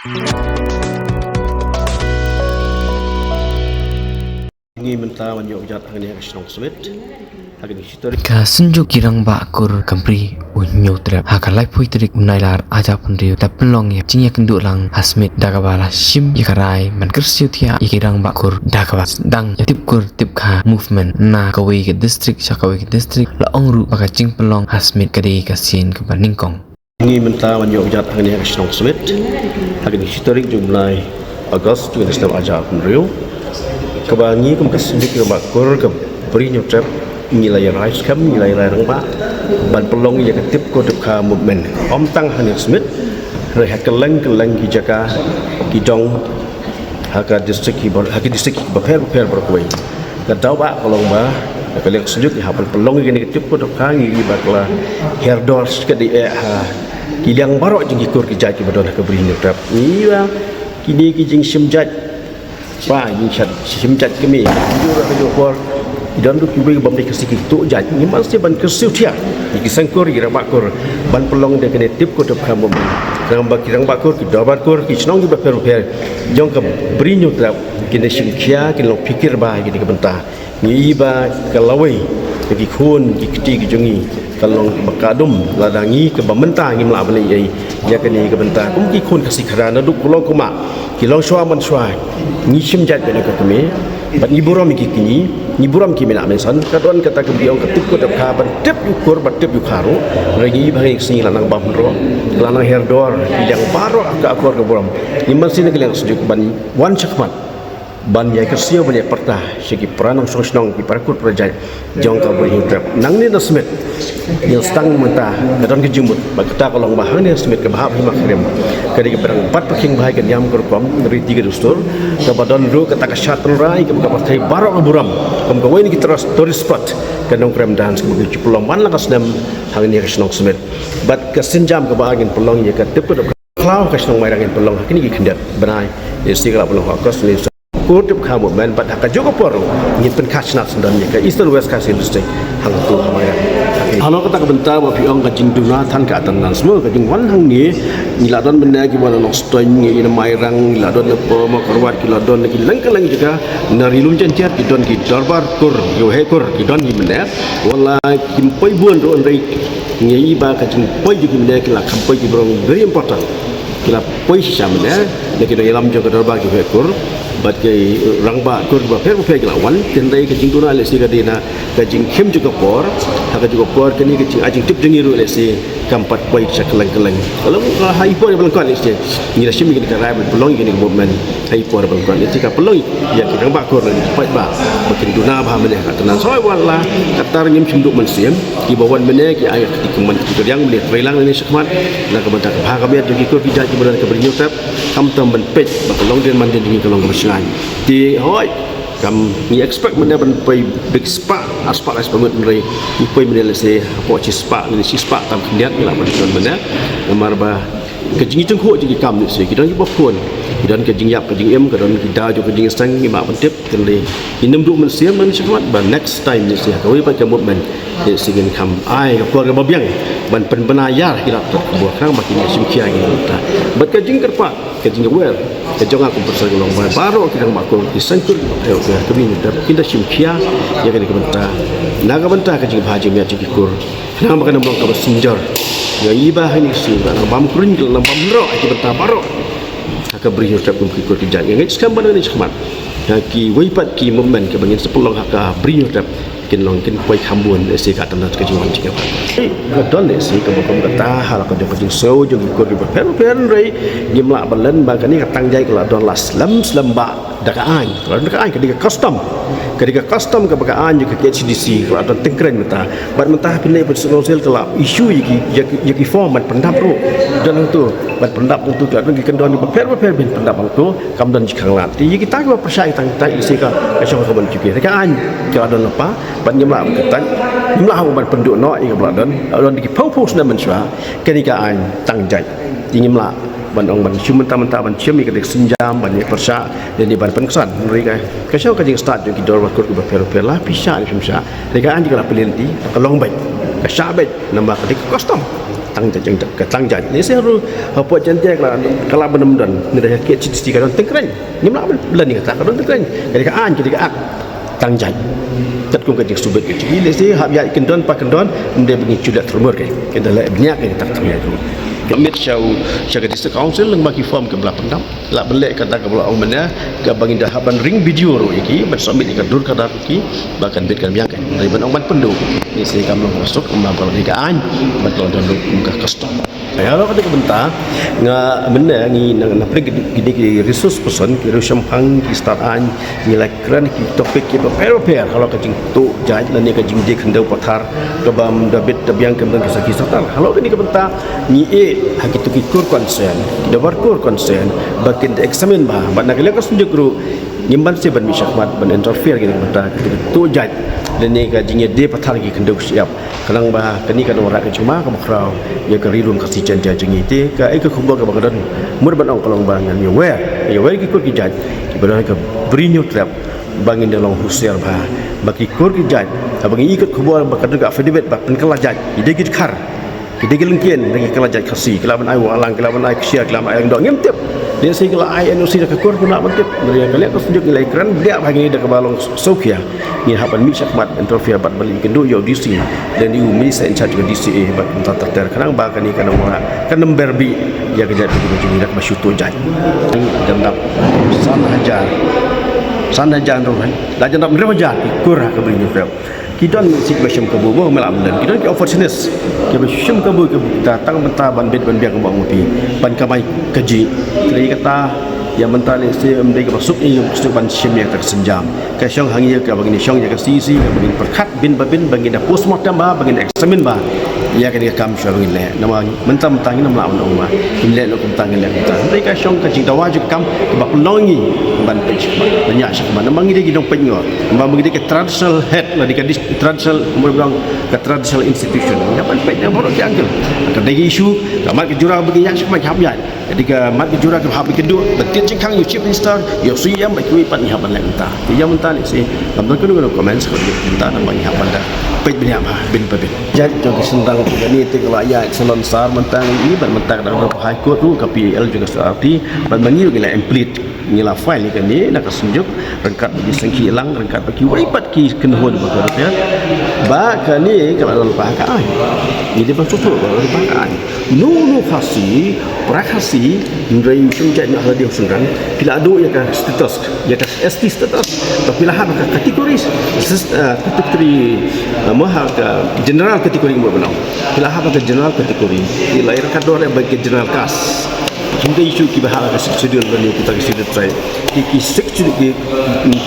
Ini mentah menyok jat hari ni Krishna Smith. Hari ni history. Kasunjuk kirang bakur kampri unyo trap hakalai pui trik unailar aja punriu tapelong ya cinya kenduk lang hasmit dagabala shim yakarai man kersiu tia ikirang bakur dagabas dang tip kur tip kha movement na kawai ke district sakawai ke district la ongru baka cing pelong hasmit kadi kasin ke baningkong. Ini mentah menyok jat hari ni Krishna Smith. Hari ni history jumlah Agust 26 aja punriu. Kebangi kemukasunjuk ke bakur ke beri nyutrap nilai rais kam nilai rang ba ban pelong ya ketip ko dukha movement om tang hani smith rehat keleng ki jaka ki dong haka district ki per berkuai ka dau ba pelong ba ka lek sunjuk ya pelong ni ketip ko dukha ngi bakla herdors ke di ha ki liang barok jing kur ki jaki badon ka beri nyutrap ni ba kini ki jing simjat ba yin chat simjat kemi jura ka por dan tu kibai bam dek sikit tu jat ni mesti ban kersiu dia iki sangkur ira bakur ban pelong de kene tip ko tep kham bam kirang bakur ki dabat kur ki chnong ki baper jong ka brinyu trap kene simkhia ki lo pikir ba ki ke bentah ni ba kalawai ki khun ki kti ki jongi kalong bakadum ladangi ke bamenta ngi mla bani ai ya kene ke bentah kum ki khun kasi kharana duk kulong kuma ki long shwa man shwa ni simjat bene ka teme bat ni buram ki kini ni buram ki mena mensan kadon kata ke biong ketik ko dap ka ban tip ukur bat tip ukharu ragi bagi sini lanang bamro lanang herdor yang baro ka akor ke buram ni masih ne keleng sujuk ban wan chakmat ban ya kersio ban ya pertah segi peranong songsnong ki parakut projai jong ka beri trap nang ni nasmet yang stang mentah kadon ke jumut ba kata kolong bahang ni nasmet ke bahab himak krem kadi ke berang empat paking bahai ke diam korkom dari 3 dustur ke badon ru kata ke syatan rai ke partai barok ke buram kom ke weni kita tourist spot ke nong krem dance ke begitu pelong man lakas dem hari ni Krishna Smith bat ke sinjam ke bahagin pelong ya ke tip ke klau ke snong mairangin pelong kini ki kendat benai isti kala pelong kos ni Kurtup kamu men bat haka juga poru ni penkasnat sendamnya ke Eastern West Coast Industry hang tu hamaya. Halo kata kebentar wa piong ka jing duna than ka atan semua ka jing wan hang ni niladon benda ki wana nok stoy ni ina mairang niladon lepo ma korwat ki ladon ki lengkeleng juga narilum cenciat ki don ki darbar kur yo he kur ki don ki menet wala ki poi buan ro ndai ngi ba ka jing poi ki menet ki la kam poi ki brong very important ki la poi shamne ne ki do yalam jo ka darbar ki he kur bat ke rangba kur ba per la wan tendai ke jing tuna le si ka dina ka jing khem juga por ha ka juga por ke ni ke jing ajing tip dengi ru le si kampat bai chakeleng-keleng kalau hai por bang kon le si ni la shimi ke rai belong ke ni movement hai por bang kon le ka pelong ya ke rangba kur le pai ba bakin tuna ba mene ka tenan soi wala katar ngim chunduk men siem ki bawan mene ki ayat ki kemen ki yang mene trailang ni sekmat na ka bantak ba ka biat jogi kur ki jaji badan ke berinyo tap kam tam ben pet ba kelong den man den dingi kelong di hoi kam ni expect mana ban pai big spa aspak as pamut mrai ni pai mene lese po chi spa ni si spa tam kendiat la ban mana namar ba kejing jeng ho jeng kam ni se kidan ki bokon kidan kejing yap kejing em kidan kita jo kejing sang ni ma pentip kende inem du men siam man syawat ba next time ni se ka wi pa jamut men ni singen kam ai ka keluarga babiang ban pen benayar kira tak buah kang makin sim kia ni ta bat kejing kerpa kejing wel kejong aku bersal golong baru kita makul di sangkur ayo ke kami dar kita simkia ya kan kebenta naga benta kejing haji mi aji kur nama makan belum ka sinjar ya ibah ini sura bam kurin dalam bam ro aki benta baru ka beri ucap kum kur kijang ngai skam bana ni khmat ki wipat ki moment ke bangin sepulong haka beri ucap kin long kin poi khambun ese ka tanat ke jing jika ka don ese ka bokom kata hal ka jong jing so jong ko di pen rei nyimla balen ba kani ka tangjai ka don las slam ba daka an kalau daka an ka di custom ka baka an ka KCDC ka don tengkren mata bat mata pinai pun sosial kala isu yaki form bat pendap ro dan tu bat pendap tu ka don don di per bin pendap tu kam don jikang lati kita ka percaya tang isi ka syong ka ban juki ka an ka don apa ban nyamla ketan nyamla hang ban penduk no i ka bladon don di pau na menswa kenika an tangjai nyamla ban ong ban cium mentah ban cium ke senjam ban persa dan di ban penkesan mereka kasau ka jing start jo ki dor wa kur ku per la pisah ni semsa mereka an jika pelenti ka long bai ka sabet nambah kedik custom tăng jat yang ke tang jat ni saya ru apa cantik kalau benar-benar ni dah kit citi kan tengkren ni nak belan ni kata kan tengkren jadi ka an jadi ka tang jat tat kum ka jik subet ke jadi ni hab ya kendon pa kendon dia bengi cudak termur ke kita la banyak ke tak termur tu kami show jaga district council leng bagi form ke belah pendam la belek kata ke belah umana ke bagi dah haban ring video ro iki ban submit ke dur kada iki bahkan bit kan biang kan dari ban umban pendu ni saya kam masuk umba ni ka an betul dan muka custom kalau kata bentar nga benda ni na pergi resource person ki rushampang ki start an nilai kran ki topik ki prepare kalau ka jing tu jaj lan ni ka jing dik hendau pathar ke bam dabit tabiang ke bang kisah kisah kalau ni ke bentar ni hak itu ki kur concern da war kur concern bakin examine bah ban nak lekas tunjuk ru nyimban se ban misakmat ban interfere ki bentar tu jaj dan ni ka jing de pathar ki hendau siap kalang bah kani kan orang cuma ka makrau ya ka rilum ka sijan jajing ite ka ai ka khumba ka bagadan mur ban ong kalong bangan ya wer ki kur ki jaj ki ban ka brinyo trap bangin dalam husiar bah bagi kur ki jaj bagi ikut khumba bakadan ka fedibet ba pen kala jaj ide ki khar ide ki lengkien lagi kala jaj khasi kelaban ai walang kelaban ai ksia kelaban ai dong ngem tep dia sih kalau ai NOC dah kur pun nak mentip dari kalian tu tunjuk nilai keren dia bagi dah ke balong sokia ni hapan mi sakmat interfere bat balik kendu yo DC dan di umi saya in charge ke DCA bat entah terter kadang bahkan ni kan orang kan berbi ya kerja tu begini dak masyuto jaj dan dak sana hajar rohan dah jam dak hajar kur ke berinyo kita ni situation kebu boh malam dan kita ki opportunist ke besyum kebu ke datang mentah ban bit ban biang ke bang upi ban kamai keji jadi kata yang mentah ni si mereka masuk ni masuk ban sim yang tersenjam ke syong hang ye ke bagi syong ye ke sisi ke bagi perkat bin babin bagi dah postmortem ba bagi examine ba ya ke kam syong ni le nama mentah ni nama lawan umma le nak mentah ni le mereka syong ke cinta wajib kam ke bak longi ban page banyak syok mana mangi dia gidong penyo bagi dia ke traditional head lah di traditional umur bilang ke traditional institution yang ban page yang baru diambil ada isu mat ke jurang bagi yang syok macam ya ketika mat ke jurang ke hab kedua betul cengkang you chief minister you suyam bagi pan ni haban lenta dia mentah ni si lam tu kena komen sekali mentah nama ni haban dah page banyak bah bin babin jadi contoh sendang ni tu kalau ayat salon sar mentah ini ban mentah dalam high court tu KPL juga seperti ban bangi juga emplit nila file ni kan ni nak tunjuk rengkat bagi sengki hilang rengkat bagi waipat ki kenhon betul ya ba kan ni kalau lupa kan ni dia pun tutup kalau lupa kan no khasi prakasi ndai sunjat nak dia sengkan bila adu ya ka status ya ka ST status tapi lah ka kategori mahal ka general kategori mo benar bila ha ka general kategori bila air ka dole bagi general kas kita isu ki bahal ka schedule ni kita schedule try ki schedule ki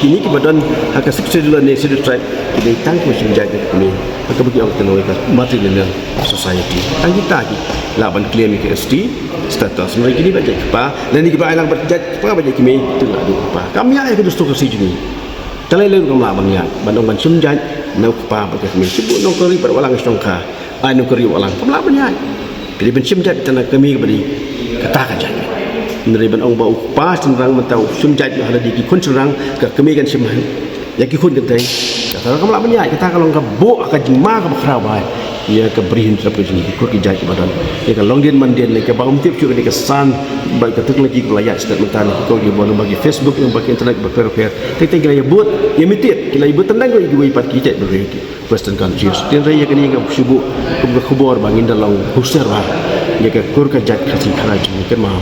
kini ki badan ha ka schedule ni schedule try kita tang ko sunjat ni ka bagi orang tenoi ka material society kan kita ki laban claim ke ST status mereka ni baca apa dan ni kita alang berjat apa baca kimi tu lah apa kami ayah ke dustu ke sini talai lalu kamu laban ya bandung ban sunjat nak apa baca kimi sebut nak keri pada walang songka anu keri walang kamu laban ya pilih ban sunjat tanah kami kembali katakan jangan dari ban ong bau pas tentang mentau sunjat ada di kun serang ke kami kan simhan ya ki kun kentai kalau kamu laban ya kita kalau kebo akan jema ke bakrabai ia ke berihin terhadap sini ikut kijai ke badan ia ke longdian mandian ke bangun tip juga ke kesan baik ketuk lagi ke layak setiap mentan kau dia boleh bagi Facebook yang bagi internet berkira-kira kita kira ia buat ia mitit kita ibu tendang kau ibu ipat kijai berkira Western countries dan raya kini yang subuh kubur bangin dalam husar bah ia ke kur kajat kasih kerajaan ke mau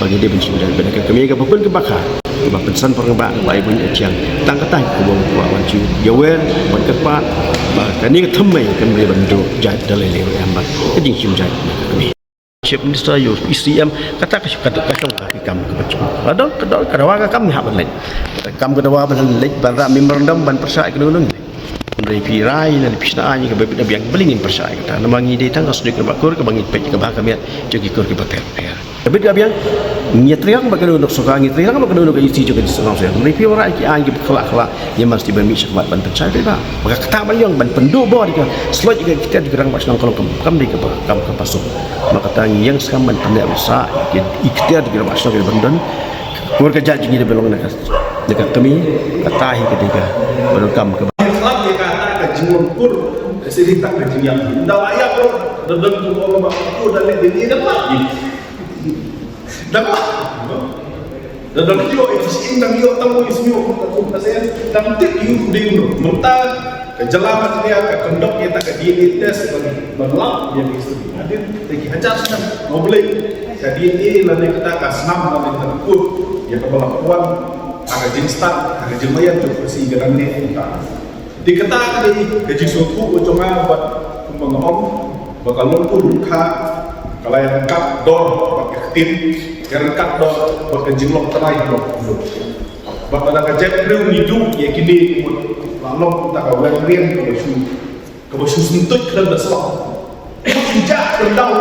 bagi dia benci dan benar kami ke pun kebakar sebab pesan perkembang baik punya ciang tangkatan kubung kuawan ciu yawer ban kepat bahkan ni ketemu kan dia bentuk jat dalam level ambat kejing cium jat kami chief minister yo ICM kata kasong kaki kam ke ada kedawa kami hak lain kam kedawa ban lain ban memorandum ban persai kedulun dari pirai dan pisnaan ke bebet biang belingin persai kata namangi dia tangga sudah ke bakur ke bangit pej ke bahkan biar jogi kur ke baper bebet biang nyetriang bagaimana untuk suka nyetriang bagaimana untuk isi juga di sana saya dari pirai ki angi kelak yang mesti bermisi kemat ban persai dia maka kata bayang ban pendu bawa dia slot juga kita digerang pasang kalau kam di ke kam ke pasuk maka tangi yang sekarang ban pendek besar ikhtiar digerang pasang ke bandan kur kerja jadi belong dekat kami katahi ketika baru kam ke ka jingon kur sini tak ka jingyang da layak lo dan tu orang aku dan dia dapat dapat dan yo itu sih indang yo tamu ismio aku saya dan tip you ding mentah kejelamat dia ke kendok dia tak ke DNA test berlap dia itu hadir lagi hajar senang mau beli ke DNA lalu kita ke senam lalu kita ikut ya ke balapuan agak jingstan agak jemayan tu si gerang ni entah dikata ke jisuku ucunga buat kumbang om bakal lumpuh luka kalau yang lengkap dor pakai tim yang lengkap dor pakai jinglok terai dor bakal ada jet crew hidup ya kini lalu kita kau larian ke basu sentut ke dalam selap sujak ke dalam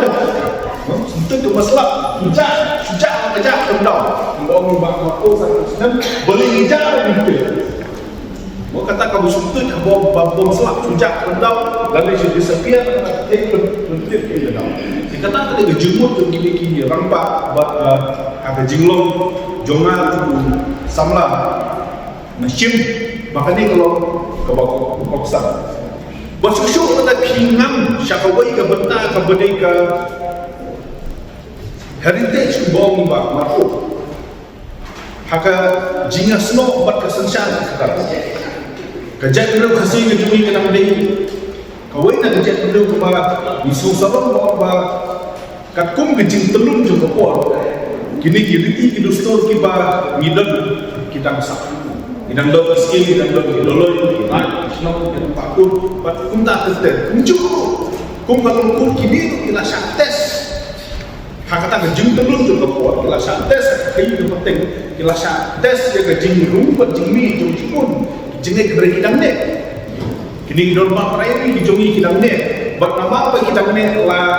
sentut ke masalah sujak ke dalam orang bakal sangat senang boleh hijak begitu mau kata kau sentut kau bom selap sujak ke dalam lalu dia disappear berhenti ke dalam dikata tadi kejumut tu kini rampak ada jinglong jonga samla mesin makanya kalau ke boksan buat susu ada pingam syakawai ke benta ke bedai ke heritage bong ba marfu haka jinga snow buat kesensyal kejat dulu kasih ke jumi ke nama dei kawai nak kejat dulu ke ba isu sabang ba katkum ke jing telung juga kuat kini kiriti kidu store kiba ngidam kita sak idang do skill idang do doloi naik snow ke pakun kum tak terter kum cukup kum kalau kum kini kita sak tes hakata ke jing telung juga kuat kita sak tes kayu penting kita sak tes ya ke jing rumput jing mi jing cikun jingnya keberi kidang ne kini normal terakhir ni jongi kidang ne buat nama apa kidang ne lah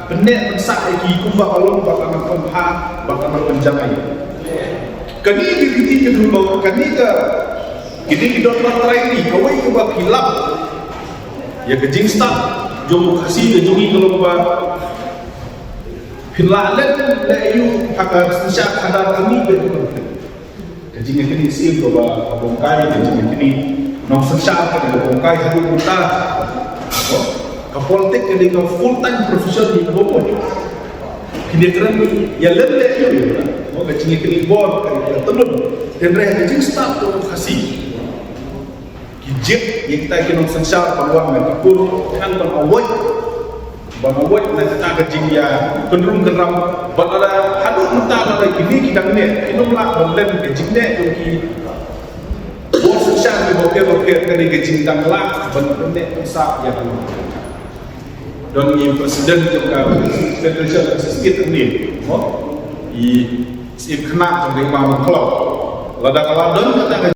benek mensak lagi kumba balong bakal mengha bakal menjangai kani dikiti ke dulu kani ke kini normal terakhir ni kawai ke bak hilap ya ke jing start jom kasih ke jongi kalau ba hilalan la yu hakar syak hadar kami ke kejing kini sim ke ba bongkai kejing kini nok syak ke bongkai hadu puta ke politik ke full time profession di bawah kini keren ya lele yo oh kejing kini board ke telun dan reh kejing start tu kasih kijip yang kita kena syak peluang dan kur kan awal banawat na kita kejing ya cenderung geram ban ada hadut mentah ada kini kita ne kinum lah benden kejing ne tu ki bos syak di bokeh kali kejing dang lah ban ne sa ya don ni presiden juga federal assistant ni oh i sim kena jadi mama klub lada kala don kata